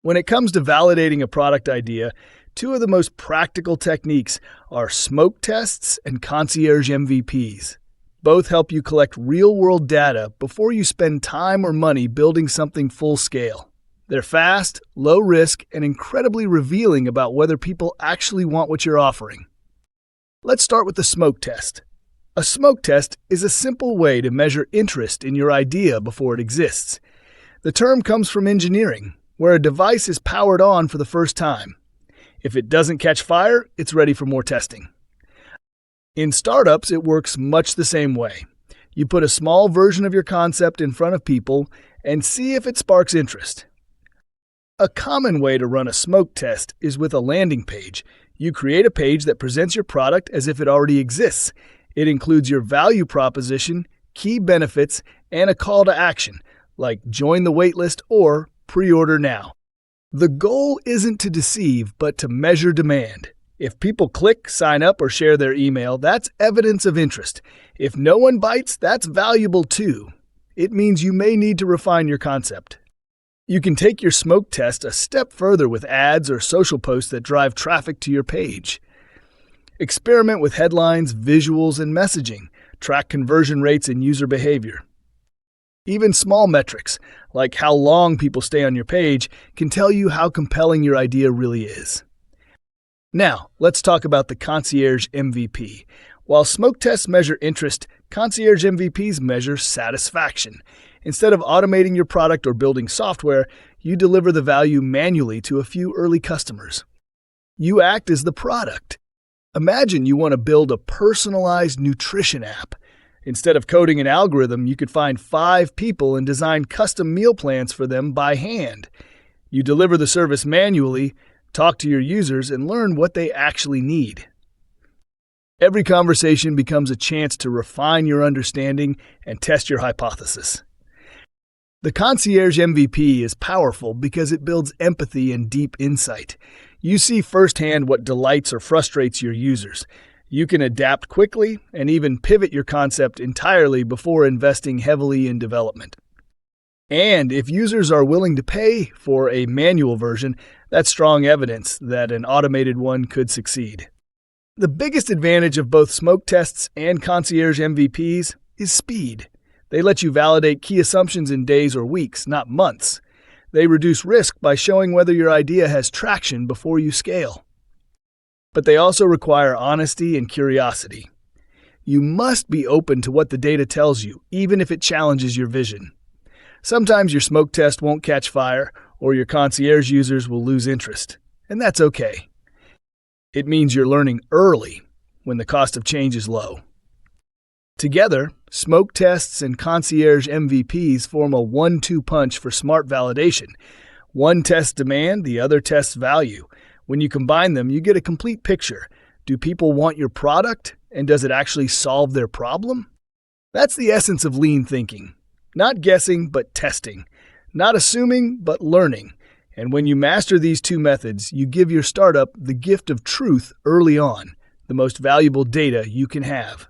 When it comes to validating a product idea, two of the most practical techniques are smoke tests and Concierge MVPs. Both help you collect real-world data before you spend time or money building something full-scale. They're fast, low-risk, and incredibly revealing about whether people actually want what you're offering. Let's start with the smoke test. A smoke test is a simple way to measure interest in your idea before it exists. The term comes from engineering, where a device is powered on for the first time. If it doesn't catch fire, it's ready for more testing. In startups, it works much the same way. You put a small version of your concept in front of people and see if it sparks interest. A common way to run a smoke test is with a landing page. You create a page that presents your product as if it already exists. It includes your value proposition, key benefits, and a call to action, like join the waitlist or pre-order now. The goal isn't to deceive, but to measure demand. If people click, sign up, or share their email, that's evidence of interest. If no one bites, that's valuable too. It means you may need to refine your concept. You can take your smoke test a step further with ads or social posts that drive traffic to your page. Experiment with headlines, visuals, and messaging. Track conversion rates and user behavior. Even small metrics, like how long people stay on your page, can tell you how compelling your idea really is. Now, let's talk about the Concierge MVP. While smoke tests measure interest, Concierge MVPs measure satisfaction. Instead of automating your product or building software, you deliver the value manually to a few early customers. You act as the product. Imagine you want to build a personalized nutrition app. Instead of coding an algorithm, you could find 5 people and design custom meal plans for them by hand. You deliver the service manually, talk to your users, and learn what they actually need. Every conversation becomes a chance to refine your understanding and test your hypothesis. The Concierge MVP is powerful because it builds empathy and deep insight. You see firsthand what delights or frustrates your users. You can adapt quickly and even pivot your concept entirely before investing heavily in development. And if users are willing to pay for a manual version, that's strong evidence that an automated one could succeed. The biggest advantage of both smoke tests and Concierge MVPs is speed. They let you validate key assumptions in days or weeks, not months. They reduce risk by showing whether your idea has traction before you scale. But they also require honesty and curiosity. You must be open to what the data tells you, even if it challenges your vision. Sometimes your smoke test won't catch fire, or your concierge users will lose interest, and that's okay. It means you're learning early when the cost of change is low. Together, smoke tests and concierge MVPs form a 1-2 punch for smart validation. One tests demand, the other tests value. When you combine them, you get a complete picture. Do people want your product, and does it actually solve their problem? That's the essence of lean thinking. Not guessing, but testing. Not assuming, but learning. And when you master these two methods, you give your startup the gift of truth early on, the most valuable data you can have.